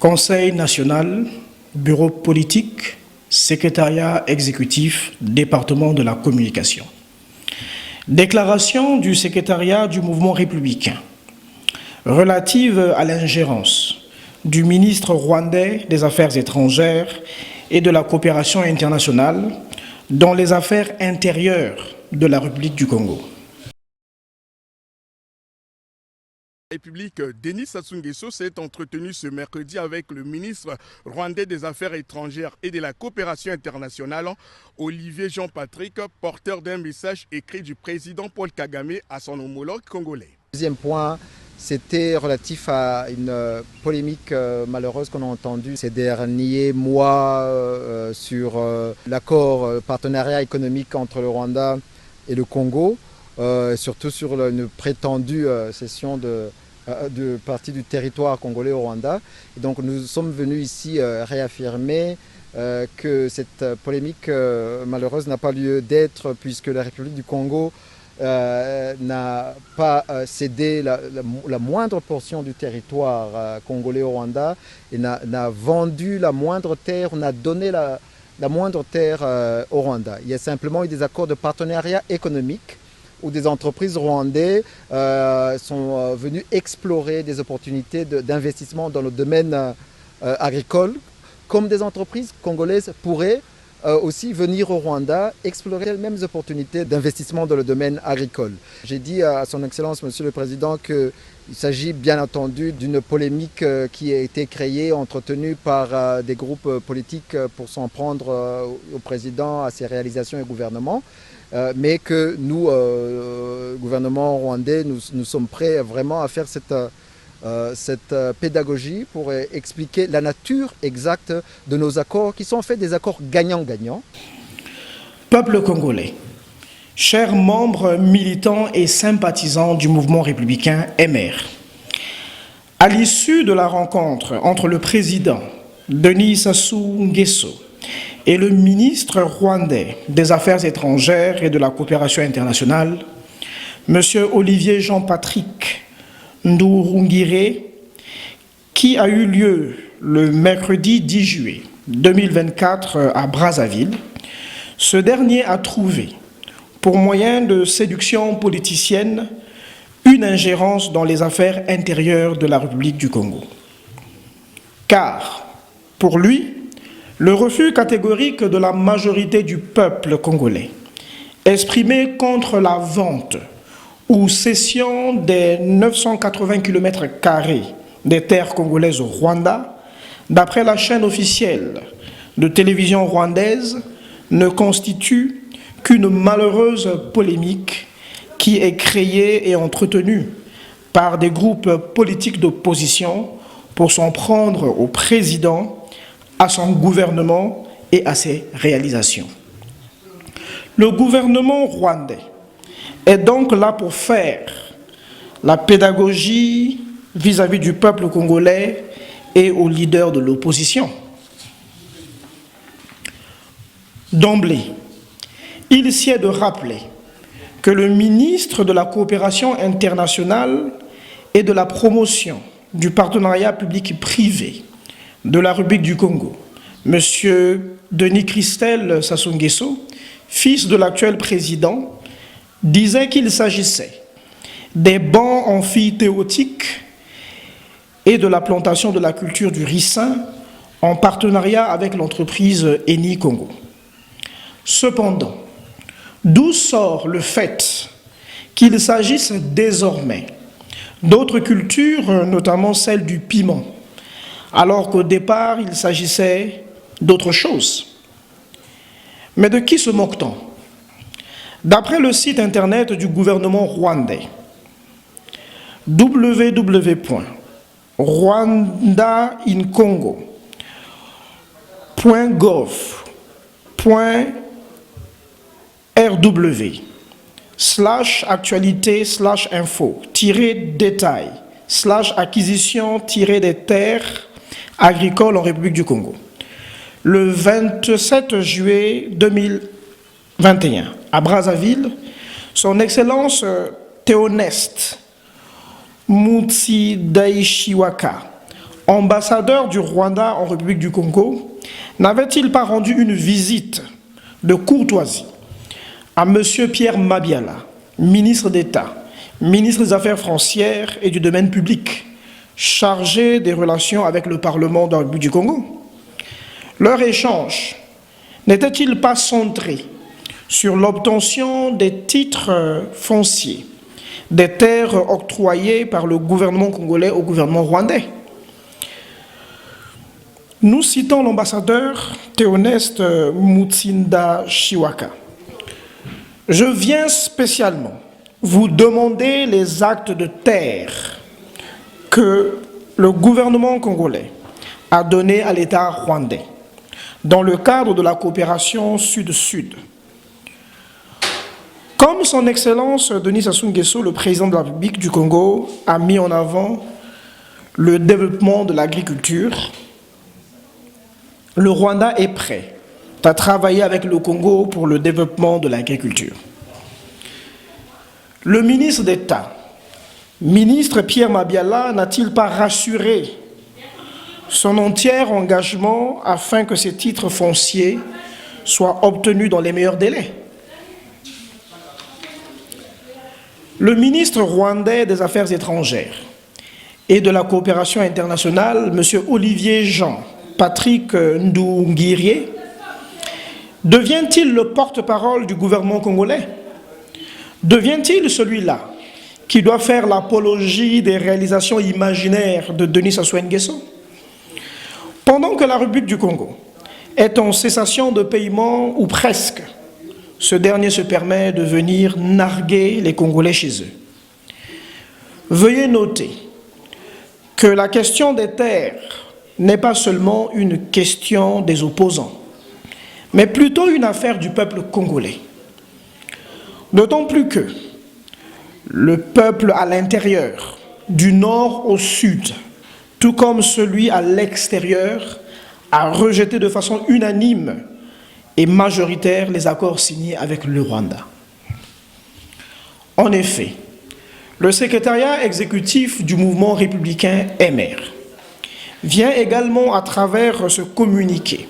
Conseil national, bureau politique, secrétariat exécutif, département de la communication. Déclaration du secrétariat du mouvement républicain relative à l'ingérence du ministre rwandais des Affaires étrangères et de la coopération internationale dans les affaires intérieures de la République du Congo. La République, Denis Sassou Nguesso s'est entretenu ce mercredi avec le ministre rwandais des Affaires étrangères et de la coopération internationale, Olivier Jean-Patrick, porteur d'un message écrit du président Paul Kagame à son homologue congolais. Deuxième point, c'était relatif à une polémique malheureuse qu'on a entendue ces derniers mois sur l'accord partenariat économique entre le Rwanda et le Congo, surtout sur une prétendue cession de partie du territoire congolais au Rwanda. Et donc nous sommes venus ici réaffirmer que cette polémique malheureuse n'a pas lieu d'être, puisque la République du Congo n'a pas cédé la moindre portion du territoire congolais au Rwanda et n'a vendu la moindre terre, n'a donné la moindre terre au Rwanda. Il y a simplement eu des accords de partenariat économique où des entreprises rwandaises sont venues explorer des opportunités d'investissement dans le domaine agricole, comme des entreprises congolaises pourraient aussi venir au Rwanda explorer les mêmes opportunités d'investissement dans le domaine agricole. J'ai dit à son Excellence, Monsieur le Président, qu'il s'agit bien entendu d'une polémique qui a été créée, entretenue par des groupes politiques pour s'en prendre au Président, à ses réalisations et au gouvernement. Mais que nous, gouvernement rwandais, nous sommes prêts vraiment à faire cette pédagogie pour expliquer la nature exacte de nos accords, qui sont en fait des accords gagnant-gagnant. Peuple congolais, chers membres militants et sympathisants du mouvement républicain MR, à l'issue de la rencontre entre le président Denis Sassou Nguesso et le ministre rwandais des Affaires étrangères et de la coopération internationale, M. Olivier Jean-Patrick Ndourungire, qui a eu lieu le mercredi 10 juillet 2024 à Brazzaville, ce dernier a trouvé, pour moyen de séduction politicienne, une ingérence dans les affaires intérieures de la République du Congo. Car, pour lui, le refus catégorique de la majorité du peuple congolais, exprimé contre la vente ou cession des 980 km² des terres congolaises au Rwanda, d'après la chaîne officielle de télévision rwandaise, ne constitue qu'une malheureuse polémique qui est créée et entretenue par des groupes politiques d'opposition pour s'en prendre au président, à son gouvernement et à ses réalisations. Le gouvernement rwandais est donc là pour faire la pédagogie vis-à-vis du peuple congolais et aux leaders de l'opposition. D'emblée, il sied de rappeler que le ministre de la coopération internationale et de la promotion du partenariat public-privé de la République du Congo, M. Denis Christel Sassou Nguesso, fils de l'actuel président, disait qu'il s'agissait des bancs amphithéotiques et de la plantation de la culture du ricin en partenariat avec l'entreprise Eni Congo. Cependant, d'où sort le fait qu'il s'agisse désormais d'autres cultures, notamment celle du piment, alors qu'au départ, il s'agissait d'autre chose? Mais de qui se moque-t-on? D'après le site internet du gouvernement rwandais, www.rwanda.gov.rw/info-détail/acquisition- des terres agricoles en République du Congo. Le 27 juillet 2021, à Brazzaville, son Excellence Théoneste Mutsidaishiwaka, ambassadeur du Rwanda en République du Congo, n'avait-il pas rendu une visite de courtoisie à M. Pierre Mabiala, ministre d'État, ministre des Affaires foncières et du domaine public, chargé des relations avec le Parlement de la République du Congo? Leur échange n'était-il pas centré sur l'obtention des titres fonciers, des terres octroyées par le gouvernement congolais au gouvernement rwandais? Nous citons l'ambassadeur Théoneste Mutsinda Chiwaka. Je viens spécialement vous demander les actes de terre que le gouvernement congolais a donnés à l'État rwandais dans le cadre de la coopération Sud-Sud. Comme son Excellence Denis Sassou Nguesso, le président de la République du Congo, a mis en avant le développement de l'agriculture, le Rwanda est prêt à travailler avec le Congo pour le développement de l'agriculture. Le ministre d'État, ministre Pierre Mabiala, n'a-t-il pas rassuré son entier engagement afin que ces titres fonciers soient obtenus dans les meilleurs délais? Le ministre rwandais des Affaires étrangères et de la coopération internationale, M. Olivier Jean-Patrick Ndungirié, devient-il le porte-parole du gouvernement congolais? Devient-il celui-là qui doit faire l'apologie des réalisations imaginaires de Denis Sassou Nguesso? Pendant que la République du Congo est en cessation de paiement ou presque, ce dernier se permet de venir narguer les Congolais chez eux. Veuillez noter que la question des terres n'est pas seulement une question des opposants, mais plutôt une affaire du peuple congolais. D'autant plus que le peuple à l'intérieur, du nord au sud, tout comme celui à l'extérieur, a rejeté de façon unanime et majoritaire les accords signés avec le Rwanda. En effet, le secrétariat exécutif du mouvement républicain MR vient également, à travers ce communiqué,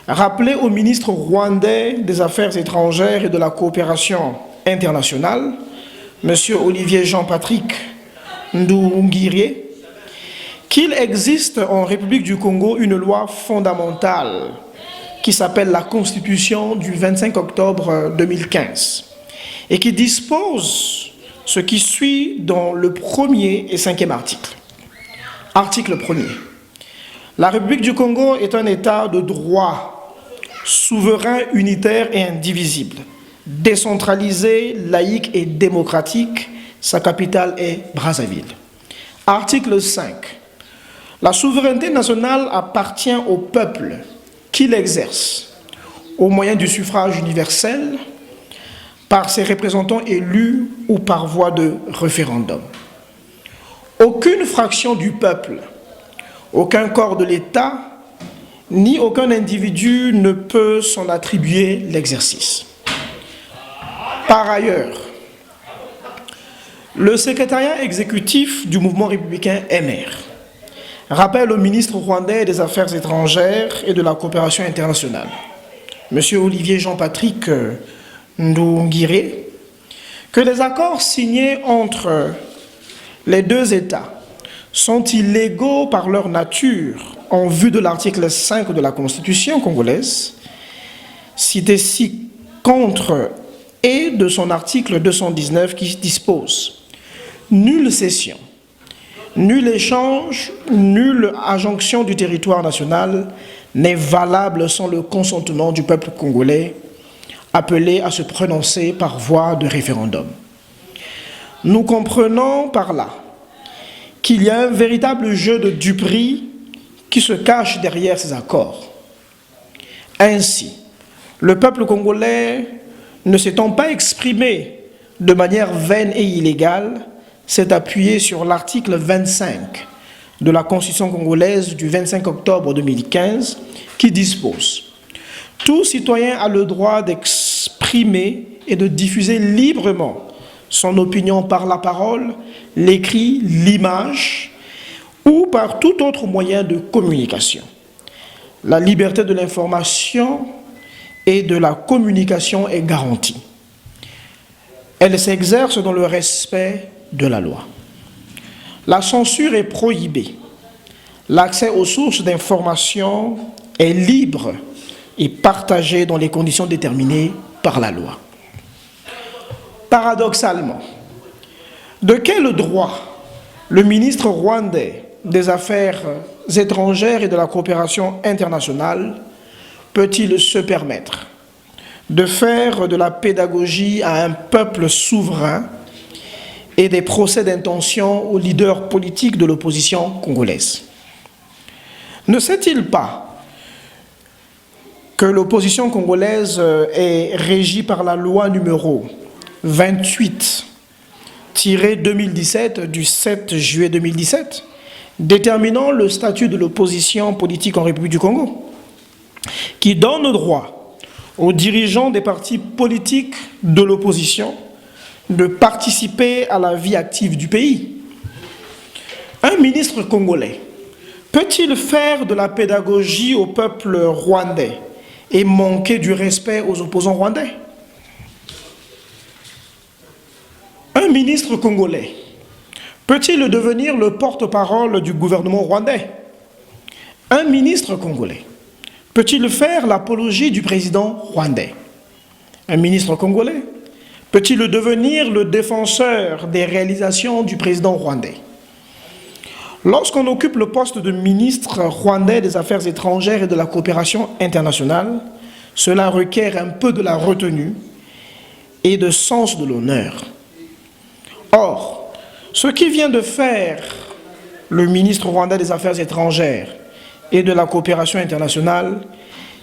rappeler au ministre rwandais des Affaires étrangères et de la coopération internationale, M. Olivier Jean-Patrick Ndungirié, qu'il existe en République du Congo une loi fondamentale qui s'appelle la Constitution du 25 octobre 2015 et qui dispose ce qui suit dans le 1er et 5e article. Article 1er. La République du Congo est un État de droit, souverain, unitaire et indivisible, décentralisé, laïque et démocratique. Sa capitale est Brazzaville. Article 5. La souveraineté nationale appartient au peuple qui l'exerce au moyen du suffrage universel, par ses représentants élus ou par voie de référendum. Aucune fraction du peuple, aucun corps de l'État, ni aucun individu ne peut s'en attribuer l'exercice. Par ailleurs, le secrétariat exécutif du mouvement républicain MR rappelle au ministre rwandais des Affaires étrangères et de la coopération internationale, M. Olivier Jean-Patrick Ndungirié, que les accords signés entre les deux États sont illégaux par leur nature en vue de l'article 5 de la Constitution congolaise, cité ci-contre, et de son article 219 qui dispose « Nulle cession, nul échange, nulle adjonction du territoire national n'est valable sans le consentement du peuple congolais appelé à se prononcer par voie de référendum. » Nous comprenons par là qu'il y a un véritable jeu de duperie qui se cache derrière ces accords. Ainsi, le peuple congolais, ne s'étant pas exprimé de manière vaine et illégale, s'est appuyé sur l'article 25 de la Constitution congolaise du 25 octobre 2015 qui dispose « Tout citoyen a le droit d'exprimer et de diffuser librement son opinion par la parole, l'écrit, l'image ou par tout autre moyen de communication. La liberté de l'information et de la communication est garantie. Elle s'exerce dans le respect de la loi. La censure est prohibée. L'accès aux sources d'information est libre et partagé dans les conditions déterminées par la loi. Paradoxalement, de quel droit le ministre rwandais des Affaires étrangères et de la coopération internationale peut-il se permettre de faire de la pédagogie à un peuple souverain et des procès d'intention aux leaders politiques de l'opposition congolaise? Ne sait-il pas que l'opposition congolaise est régie par la loi numéro 28-2017 du 7 juillet 2017, déterminant le statut de l'opposition politique en République du Congo, qui donne droit aux dirigeants des partis politiques de l'opposition de participer à la vie active du pays? Un ministre congolais peut-il faire de la pédagogie au peuple rwandais et manquer du respect aux opposants rwandais? Un ministre congolais peut-il devenir le porte-parole du gouvernement rwandais? Un ministre congolais peut-il faire l'apologie du président rwandais? Un ministre congolais peut-il devenir le défenseur des réalisations du président rwandais? Lorsqu'on occupe le poste de ministre rwandais des Affaires étrangères et de la coopération internationale, cela requiert un peu de la retenue et de sens de l'honneur. Or, ce qui vient de faire le ministre rwandais des Affaires étrangères et de la coopération internationale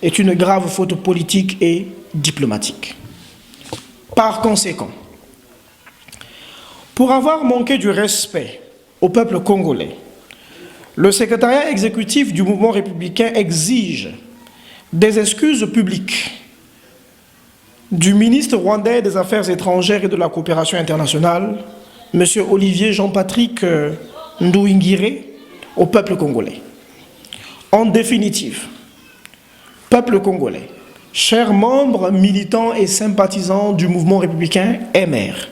est une grave faute politique et diplomatique. Par conséquent, pour avoir manqué du respect au peuple congolais, le secrétariat exécutif du mouvement républicain exige des excuses publiques du ministre rwandais des Affaires étrangères et de la coopération internationale, M. Olivier Jean-Patrick Nduingire, au peuple congolais. En définitive, peuple congolais, chers membres, militants et sympathisants du mouvement républicain MR,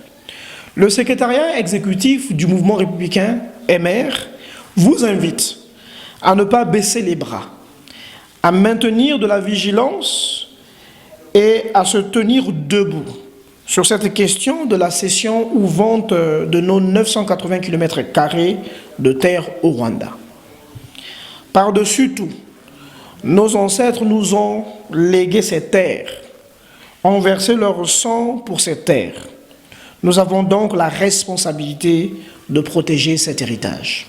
le secrétariat exécutif du mouvement républicain MR vous invite à ne pas baisser les bras, à maintenir de la vigilance et à se tenir debout sur cette question de la cession ou vente de nos 980 km² de terre au Rwanda. Par-dessus tout, nos ancêtres nous ont légué ces terres, ont versé leur sang pour ces terres. Nous avons donc la responsabilité de protéger cet héritage.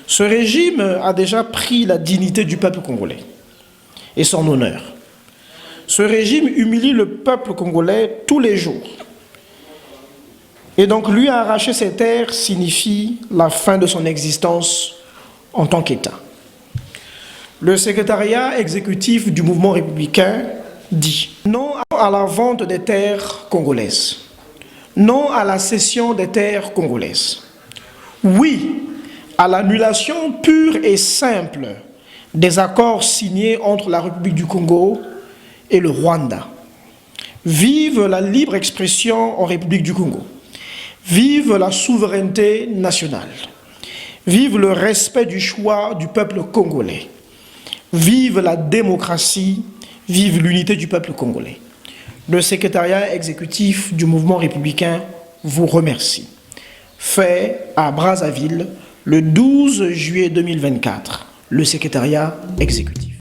Ce régime a déjà pris la dignité du peuple congolais et son honneur. Ce régime humilie le peuple congolais tous les jours. Et donc lui arracher ses terres signifie la fin de son existence en tant qu'État. Le secrétariat exécutif du mouvement républicain dit non à la vente des terres congolaises, non à la cession des terres congolaises, oui à l'annulation pure et simple des accords signés entre la République du Congo et le Rwanda. Vive la libre expression en République du Congo. Vive la souveraineté nationale. Vive le respect du choix du peuple congolais. Vive la démocratie. Vive l'unité du peuple congolais. Le secrétariat exécutif du mouvement républicain vous remercie. Fait à Brazzaville le 12 juillet 2024. Le secrétariat exécutif.